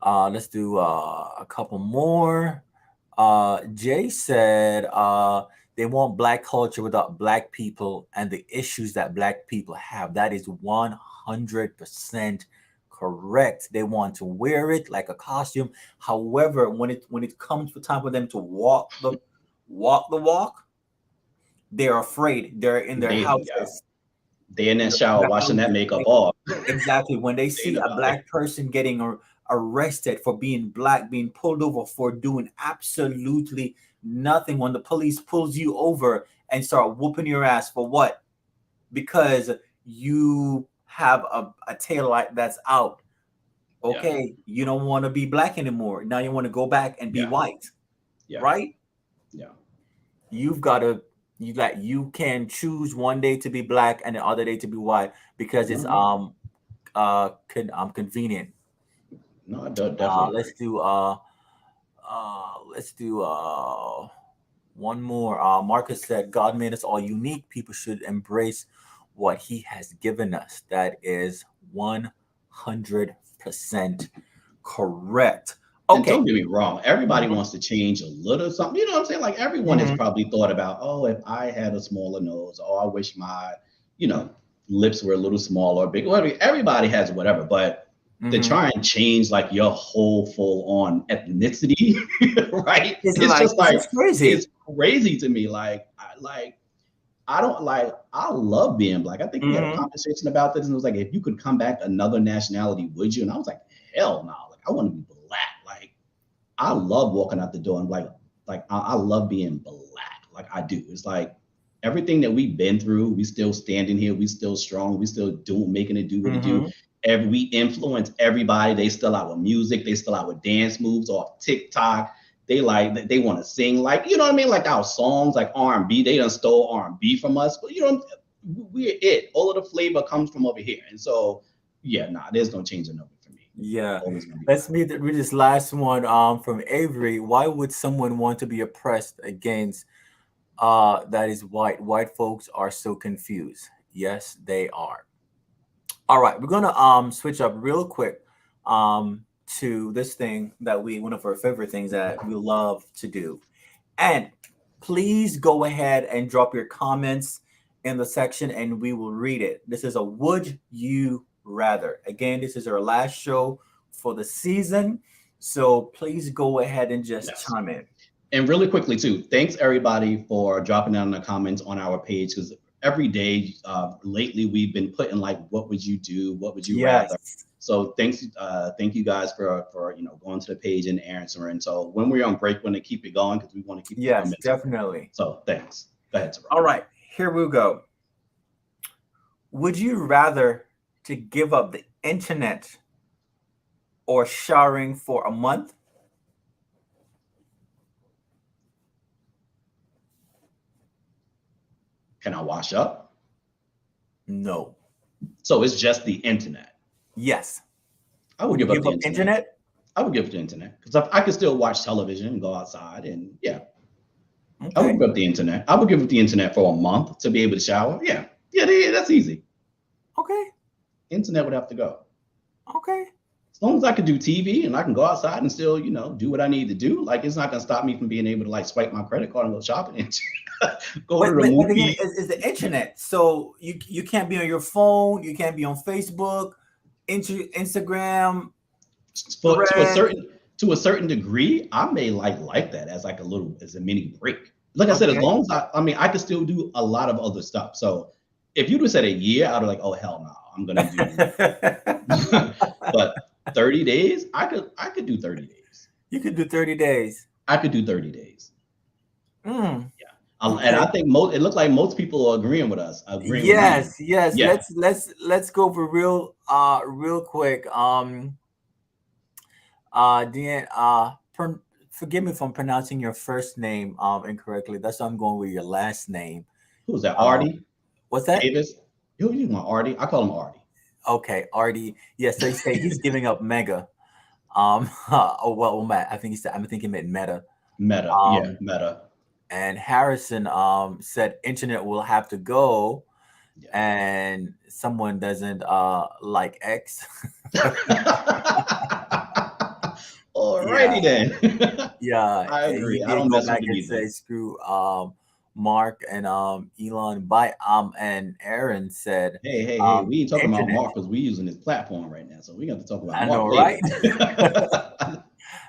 Let's do a couple more. Jay said they want black culture without black people and the issues that black people have. That is 100% correct. They want to wear it like a costume. However, when it comes for time for them to walk the walk, they're afraid. They're in their Yeah. houses. They in that shower The washing that houses. makeup off. Exactly. When they They ain't see a about it. black person getting arrested for being black, being pulled over for doing absolutely nothing, when the police pulls you over and start whooping your ass for what? Because you have a tail light that's out. Yeah, Okay, you don't want to be black anymore. Now you want to go back and be yeah, white, yeah, right? yeah, You've got to you can choose one day to be black and the other day to be white because it's Mhm. convenient. No, I definitely agree. Let's do one more. Marcus said, God made us all unique. People should embrace what he has given us. That is 100% correct. And Okay. don't get me wrong, everybody Mhm. wants to change a little something. You know what I'm saying? Like everyone has Mhm. probably thought about, oh, if I had a smaller nose, oh, I wish my, you know, lips were a little smaller or bigger. Whatever. Everybody has whatever, but to Mhm. try and change like your whole full on ethnicity, right? It's It's like just it's like just it's crazy. crazy to me. I don't like, I love being black. I think we had a Mhm. conversation about this, and it was like, if you could come back another nationality, would you? And I was like, hell no. Like, I want to be black. Like, I love walking out the door and I love being black. Like, I do. It's like everything that we've been through, we still standing here, we still strong, we still doing, making it do what it do. Mhm. We influence everybody. They still out with music, they still out with dance moves off TikTok. They want to sing, like, you know what I mean, like our songs, like R&B. They done stole R&B from us, but you know, we're it. All of the flavor comes from over here, and so yeah, nah, there's no changing over for me. Yeah. Always gonna be Let's black. read this last one from Avery. Why would someone want to be oppressed against that is white? White folks are so confused. Yes, they are. All right, we're gonna switch up real quick to this thing that we one of our favorite things that we love to do. And please go ahead and drop your comments in the section and we will read it. This is a would you rather. Again, this is our last show for the season. So please go ahead and just Yes. chime in. And really quickly too, thanks everybody for dropping down in the comments on our page, because every day lately we've been putting like, what would you do? What would you rather? Yes. So thank you guys for going to the page and answering. So when we're on break, we're gonna keep it going because we want to keep the Yes, momentum going. definitely. So thanks. Go ahead, Terrell. All right, here we go. Would you rather to give up the internet or showering for a month? Can I wash up? No. So it's just the internet. Yes. I would Would you give up give the up internet. internet? I would give up the internet because I could still watch television and go outside, and yeah, I would Okay. give up the internet. I would give up the internet for a month to be able to shower. Yeah, yeah, that's easy. Okay. Internet would have to go. Okay. As long as I could do TV and I can go outside and still, do what I need to do, like it's not gonna stop me from being able to like swipe my credit card and go shopping and go to the But again, movie. it's the internet. So you can't be on your phone. You can't be on Facebook, Instagram, For Thread. to a certain degree, I may like that as like as a mini break. Like I said, as Okay. long as I could still do a lot of other stuff. So if you just said a year, I'd be like, oh hell no, I'm gonna do. But 30 days, I could do 30 days. You could do 30 days. I could do 30 days. Mm, Yeah. And I okay. think it looked like most people are agreeing with us, agreeing with me. Yes, yes. Yeah. Let's go over real quick. Dan, forgive me if I'm pronouncing your first name incorrectly. That's why I'm going with your last name. Who was that? Um, Artie what's that? Davis? Who you want, Artie? I call him Artie. Okay, Artie. Yes, so you say he's giving up Mega. Oh well, Matt. I think he said. I think he meant Meta. Meta. Yeah, Um, Meta. and Harrison said internet will have to go, Yeah. and someone doesn't like X. Alrighty Yeah, then. yeah. I And he agree. I did don't go mess with back it and either. say screw Mark and Elon. By and Aaron said Hey, we ain't talking about internet. Mark because we using his platform right now. So we got to talk about I know, Mark right? later.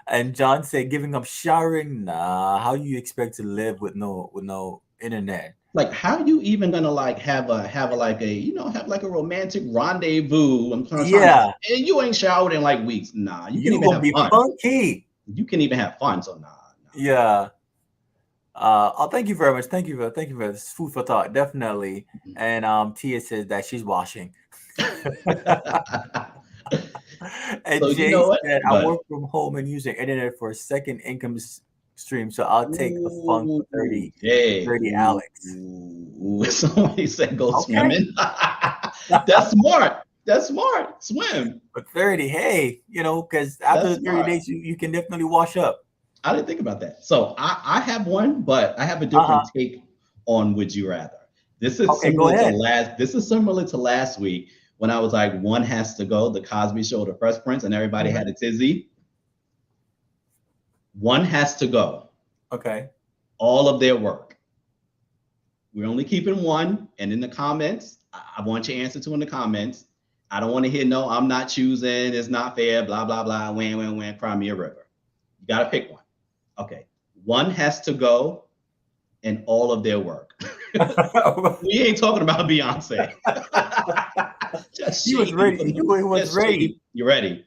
And John said, "Giving up showering. Nah, how you expect to live with no internet?" Like, how you even gonna like have a like a have like a romantic rendezvous? I'm trying to, Yeah, and you ain't showered in like weeks. Nah, you can you even gonna have be fun. funky. You can even have fun. So nah. Yeah. Oh, thank you very much. Thank you for this food for thought. Definitely. And Tia says that she's washing. And So you Jay know what? said, "I But work from home and use the internet for a second income stream, so I'll take the fun for ooh, 30, Jay, 30 Alex." somebody said go Okay. swimming. That's smart. That's smart. Swim. But 30, hey, because after That's the 30 smart. days, you can definitely wash up. I didn't think about that. So I have one, but I have a Uh-huh. different take on Would You Rather. This is Okay, go similar to ahead. last week when I was like, one has to go, the Cosby Show, the Fresh Prince, and everybody had a tizzy. One has to go. Okay. All of their work. We're only keeping one. And in the comments, I want your answer to in the comments. I don't want to hear, no, I'm not choosing. It's not fair. Blah, blah, blah. Wham, cry me a river. You got to pick one. Okay. One has to go and all of their work. We ain't talking about Beyonce. He was ready. He was ready. You ready?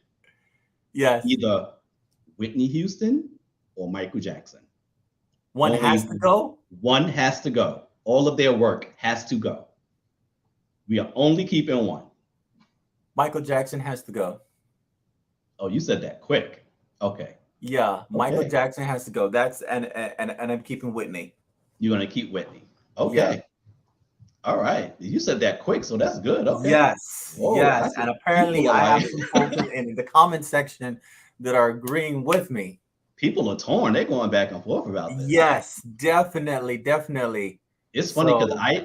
Yes. Either Whitney Houston or Michael Jackson. One has to go? One has to go. All of their work has to go. We are only keeping one. Michael Jackson has to go. Oh, you said that quick. Okay. Yeah, Michael Jackson has to go. That's and I'm keeping Whitney. You're gonna keep Whitney. Okay. Yeah. All right. You said that quick, so that's good. Okay. Yes. Whoa, yes. And apparently I have some folks in the comment section that are agreeing with me. People are torn. They're going back and forth about this. Yes, definitely. It's funny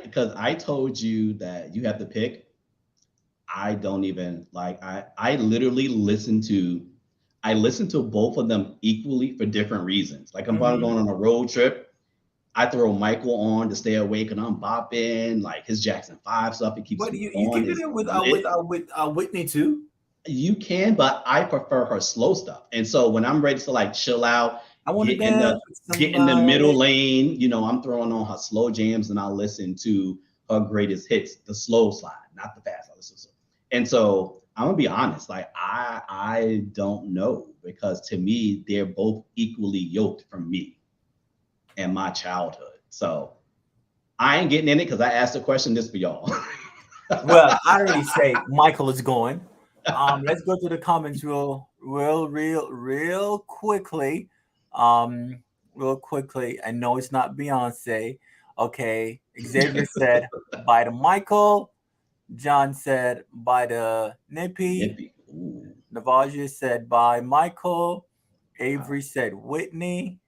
because I told you that you have to pick. I don't even like I literally listen to both of them equally for different reasons. Like I'm going on a road trip. I throw Michael on to stay awake and I'm bopping like his Jackson 5 stuff. It keeps me on. You can do it with Whitney too. You can, but I prefer her slow stuff. And so when I'm ready to like chill out, I want to get in the middle lane, I'm throwing on her slow jams and I'll listen to her greatest hits, the slow slide, not the fast. I listen to. And so I'm gonna be honest, like I don't know, because to me they're both equally yoked from me and my childhood. So I ain't getting in it because I asked the question this for y'all. Well, I already say Michael is going. Let's go to the comments real quickly. Real quickly. I know it's not Beyonce. Okay. Xavier said bye to Michael. John said bye to Nippy. Navaja said bye Michael. Avery said Whitney.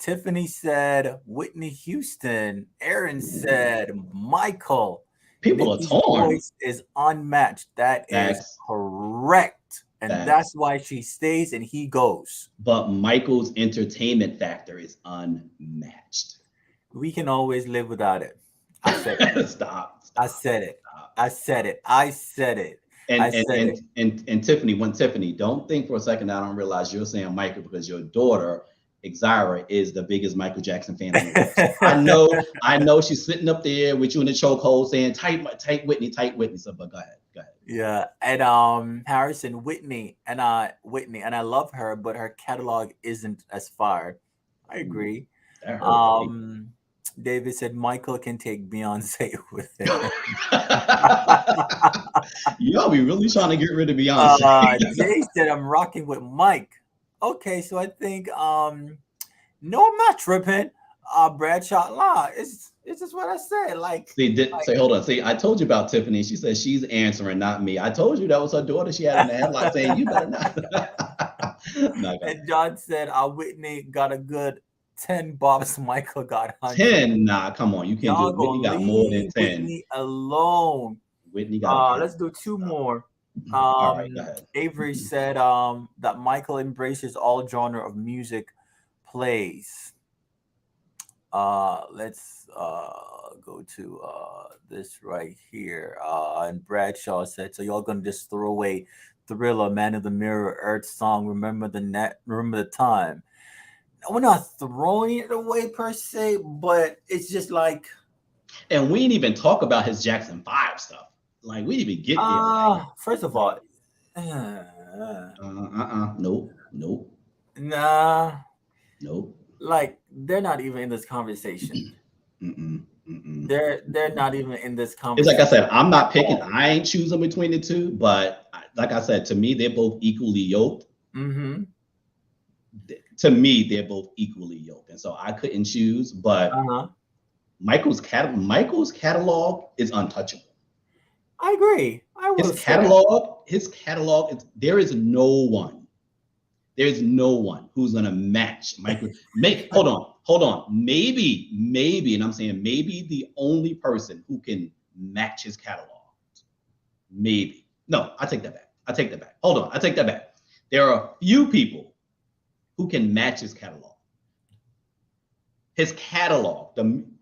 Tiffany said Whitney Houston. Aaron said Michael. People Nikki's are torn. Voice is unmatched. That's correct. And that's why she stays and he goes. But Michael's entertainment factor is unmatched. We can always live without it. I said it. Stop. I said it. I said it. And Tiffany, don't think for a second I don't realize you're saying Michael because your daughter Xyra is the biggest Michael Jackson fan in the world. I know she's sitting up there with you in the chokehold saying tight Whitney. So, but go ahead. Yeah, and Harrison Whitney, and I love her, but her catalog isn't as far. I agree. David said Michael can take Beyonce with him. Y'all be really trying to get rid of Beyonce. Jay said I'm rocking with Mike. Okay, so I think no, I'm not tripping. Bradshaw law. It's just what I said. Hold on. See, I told you about Tiffany. She said she's answering, not me. I told you that was her daughter. She had in the headlock saying, "You better not." And John said, Whitney got a good 10 bops. Michael got 100. 10? Nah, come on. You can't do it. Whitney got more than 10. Whitney alone. Whitney got. Let's do two more. All right, go ahead. Avery said that Michael embraces all genre of music plays. Let's go to this right here. And Bradshaw said, so y'all gonna just throw away Thriller, Man of the Mirror, Earth Song, Remember the Time. We're not throwing it away per se, but it's just like. And we didn't even talk about his Jackson 5 stuff. Like we didn't even get there. First of all, nope. Nah. Nope. Like they're not even in this conversation. They're not even in this conversation. It's like I said, I'm not picking. I ain't choosing between the two, but like I said, to me, they're both equally yoked. Mm-hmm. To me, they're both equally yoked, and so I couldn't choose. But Michael's catalog is untouchable. I agree. I His will say that. catalog, his catalog, there is no one. There's no one who's gonna match Michael. Hold on. Maybe, and I'm saying maybe the only person who can match his catalog. Maybe. No, I take that back. I take that back. Hold on, I take that back. There are a few people who can match his catalog. His catalog,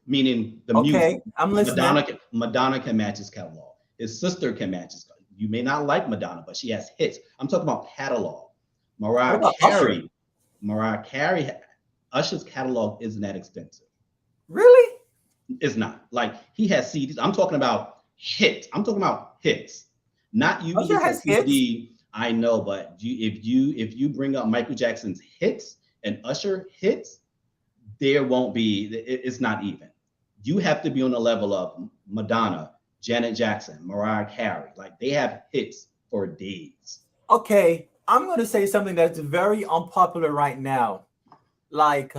meaning the music. Okay, I'm listening. Madonna can match his catalog. His sister can match his. You may not like Madonna, but she has hits. I'm talking about catalog. What Mariah about Usher? Carey. Mariah Carey. Usher's catalog isn't that expensive. Really? It's not. Like he has CDs. I'm talking about hits. I'm talking about hits. Not you can Usher get some has hits. CD. I know, but if you bring up Michael Jackson's hits and Usher hits, there won't be. It's not even. You have to be on the level of Madonna, Janet Jackson, Mariah Carey. Like they have hits for days. Okay, I'm gonna say something that's very unpopular right now. Like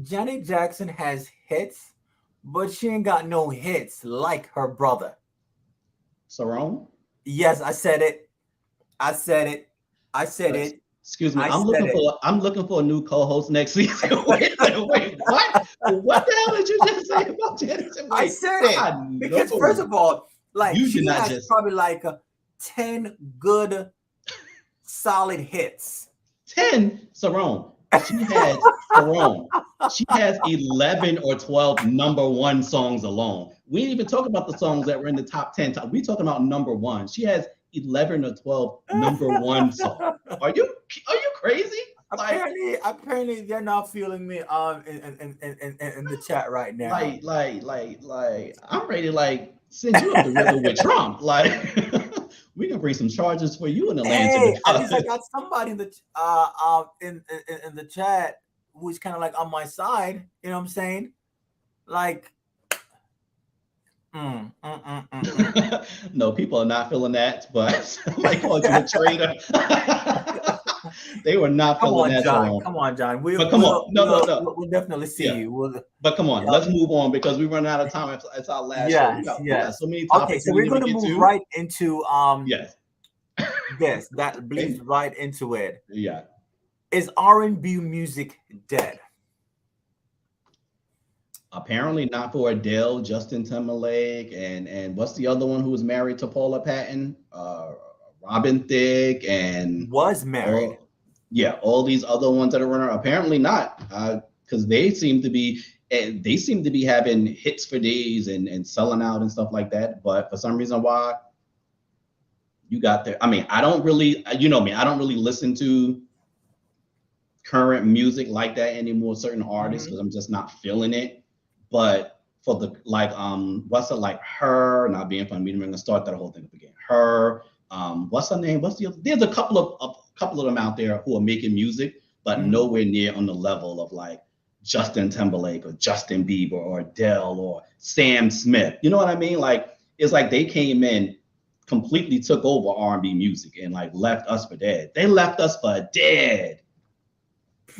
Janet Jackson has hits, but she ain't got no hits like her brother. Sarone? Yes, I said it. I said it. I said it. Excuse me. I I'm said looking it. for I'm looking for a new co-host next season. Wait, what? What the hell did you just say about Janet? I Wait, said it I because know first of all, like you did she not has just probably like 10 good solid hits. 10 Sarone. She has Sarone. She has 11 or 12 number one songs alone. We didn't even talk about the songs that were in the top 10. We talking about number one. She has 11 or 12 number one songs. Are you crazy? Like Apparently they're not feeling me in the chat right now. I'm ready to like send you up the river with Trump. Like we can bring some charges for you in Atlanta Hey, at least I because got somebody in the in the chat who's kind of like on my side. You know what I'm saying? Like, no, people are not feeling that, but somebody called you a traitor. They were not come feeling on, that so John. long. Come on, John. But come on, no. We'll definitely see Yeah, you. We'll, but come on, yeah, let's move on because we run out of time. It's our last show. We yes, got yes. so many Okay, topics so we we're need to gonna get move to. right into Yes. this that bleeds Okay. right into it. Yeah. Is R&B music dead? Apparently not for Adele, Justin Timberlake, and what's the other one who was married to Paula Patton? Robin Thicke, and Was married. all these other ones that are running. Apparently not, because they seem to be having hits for days and selling out and stuff like that. But for some reason, why you got there? I mean, I don't really, you know me, I don't really listen to current music like that anymore. Certain artists, because I'm just not feeling it. But for the what's it like her? Not being funny, I'm gonna start that whole thing up again. Her, what's her name? What's the other? There's a couple of them out there who are making music, but nowhere near on the level of like Justin Timberlake or Justin Bieber or Adele or Sam Smith. You know what I mean? Like it's like they came in, completely took over R&B music and like left us for dead. They left us for dead.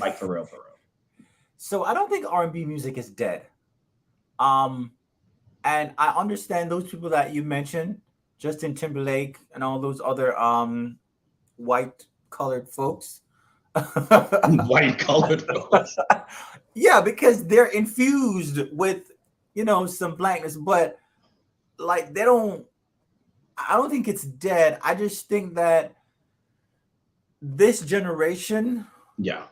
Like for real, for real. So I don't think R&B music is dead. And I understand those people that you mentioned, Justin Timberlake and all those other white colored folks. White colored folks. Yeah, because they're infused with, some blackness, but like I don't think it's dead. I just think that this generation, Yeah.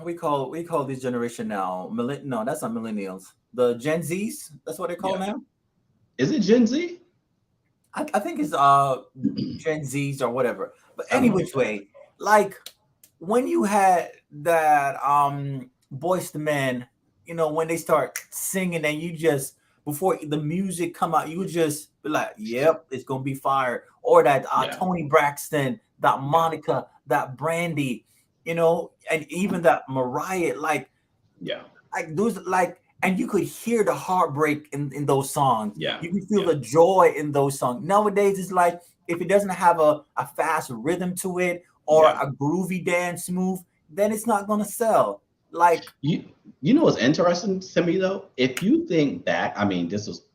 we call this generation now. No, that's not millennials. The Gen Zs, that's what they call now. Is it Gen Z? I think it's Gen Zs or whatever. But any which way, like when you had that Boyz II Men, when they start singing and you just before the music come out, you would just be like, "Yep, it's gonna be fire." Or that Tony Braxton, that Monica, that Brandy, and even that Mariah, like those, and you could hear the heartbreak in those songs. Yeah. You can feel the joy in those songs. Nowadays, it's like if it doesn't have a fast rhythm to it or a groovy dance move, then it's not gonna sell. Like you know what's interesting to me though? If you think back, I mean, this was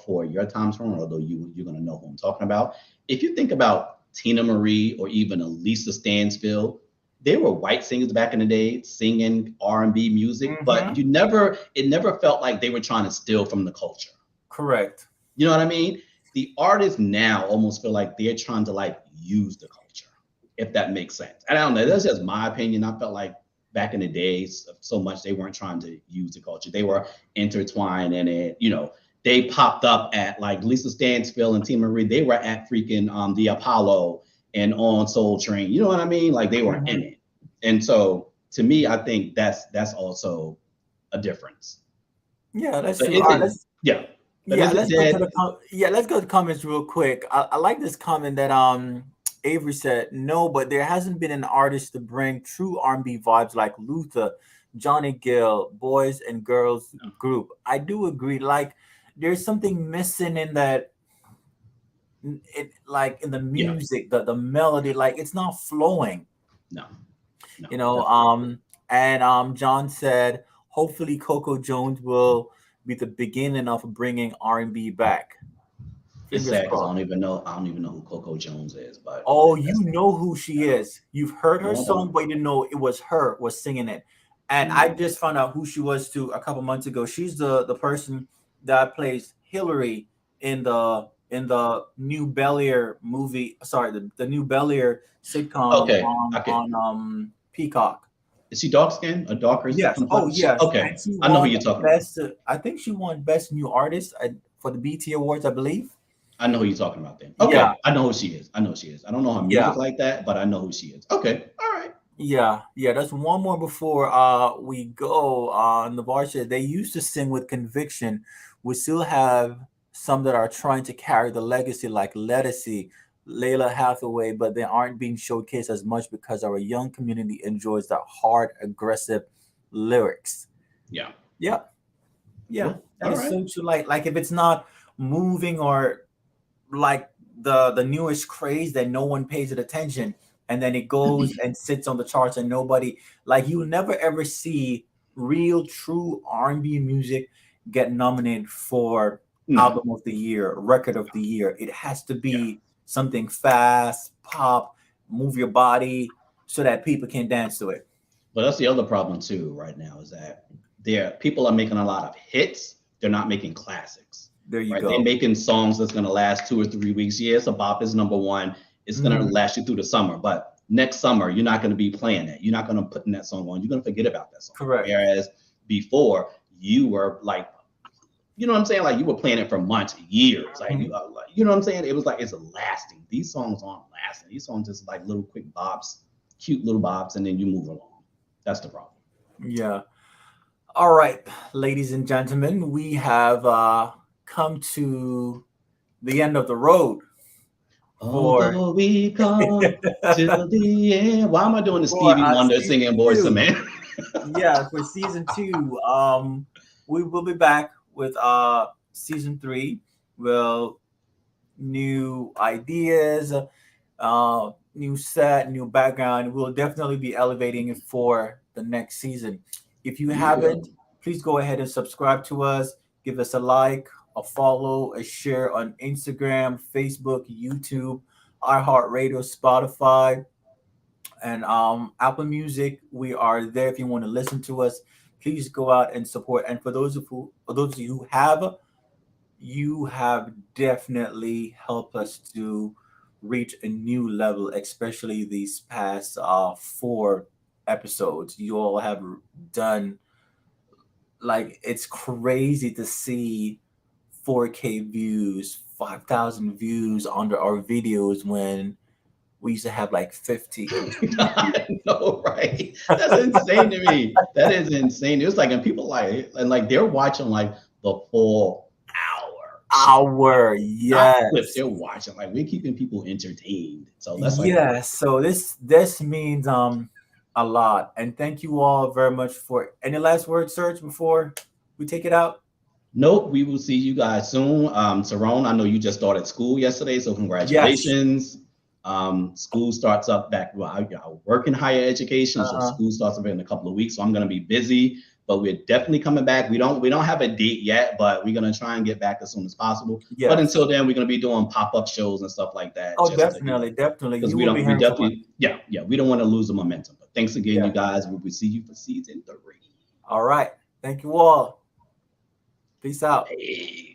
before your time, Tyrone, although you're gonna know who I'm talking about. If you think about Tina Marie or even Lisa Stansfield, they were white singers back in the day singing R&B music, but it never felt like they were trying to steal from the culture. Correct. You know what I mean? The artists now almost feel like they're trying to like use the culture, if that makes sense. And I don't know, that's just my opinion. I felt like back in the days so much they weren't trying to use the culture. They were intertwined in it. You know, they popped up at like Lisa Stansfield and Tina Marie. They were at freaking the Apollo and on Soul Train. You know what I mean? like they were in it. And so to me, I think that's also a difference. Yeah, that's But true. is All right, it, let's yeah. But yeah, is it let's go to dead? let's go to the comments real quick. I like this comment that Avery said, no, but there hasn't been an artist to bring true R&B vibes like Luther, Johnny Gill, Boys and Girls Group. I do agree. Like there's something missing in that, like in the Yeah. music, the melody, like it's not flowing. No. No. You know, Definitely. John said, hopefully Coco Jones will be the beginning of bringing R&B back. It's Fingers sad because crossed. I don't even know who Coco Jones is, but Oh, that's you know who she is. You've heard her no, I song, don't. but you didn't know it was her was singing it. And I Mm. just found out who she was too a couple months ago. She's the person that plays Hillary in the new Bel Air movie. Sorry, the new Bel Air sitcom Okay. Okay. on Peacock. Is she dark skinned or darker Yes. Oh, complexion? yes. Okay. And she I know who won you're talking about. best. I think she won best new artist for the BT Awards, I believe. I know who you're talking about then. Yeah. Okay. I know who she is. I know who she is. I don't know her Yeah. music like that, but I know who she is. Okay. All right. Yeah. Yeah. That's one more before we go. Navar said they used to sing with conviction. We still have some that are trying to carry the legacy, like Lettucey, Layla Hathaway, but they aren't being showcased as much because our young community enjoys the hard, aggressive lyrics. Yeah. Yeah. Yeah, Well, that all is right. so true. Like if it's not moving or like the newest craze that no one pays it attention, and then it goes and sits on the charts and nobody like you'll never ever see real true R&B music get nominated for No. album of the year, record of the year. It has to Yeah. be something fast, pop, move your body so that people can dance to it. But that's the other problem too right now is that people are making a lot of hits. They're not making classics, There you right? They're go. making songs that's going to last 2 or 3 weeks. Yeah, it's a bop, is number one. It's going to Mhm. last you through the summer, but next summer you're not going to be playing that. You're not going to put in that song on. You're going to forget about that song. Correct. Whereas before you were like, you know what I'm saying? Like you were playing it for months, years. You know what I'm saying? It was like it's lasting. These songs aren't lasting. These songs just like little quick bops, cute little bops, and then you move along. That's the problem. Yeah. All right, ladies and gentlemen, we have come to the end of the road for Although we come till the end. Why am I doing the for Stevie Wonder season singing Boys to two. Men? Yeah, for season two. We will be back with season three. Well, new ideas, new set, new background. We'll definitely be elevating it for the next season. If you We will. haven't, please go ahead and subscribe to us. Give us a like, a follow, a share on Instagram, Facebook, YouTube, iHeartRadio, Spotify, and Apple Music. We are there if you want to listen to us. Please go out and support. And for those of you who have, you have definitely helped us to reach a new level, especially these past four episodes. You all have done like it's crazy to see 4K views, 5,000 views under our videos when we used to have like 50 and 20 views. I know, right? That's insane to me. That is insane. It was like, and people like, and like they're watching like the full hour, Hour, not clips. yes. They're watching. Like we're keeping people entertained. So that's like, Yeah, so this means a lot. And thank you all very much for any last words, Serge, before we take it out? nope. We will see you guys soon. Tyrone, I know you just started school yesterday, so Yes. congratulations. School starts up back. Well, I work in higher education, so Uh-huh. school starts up in a couple of weeks. So I'm going to be busy. but we're definitely coming back. We don't have a date yet, but we're gonna try and get back as soon as possible. Yes. But until then, we're gonna be doing pop-up shows and stuff like that. Oh, just definitely, definitely. because You will be hearing from us. we don't want to lose the momentum. But thanks again, Yeah. you guys. We will see you for season 3. All right. Thank you all. Peace out. Hey.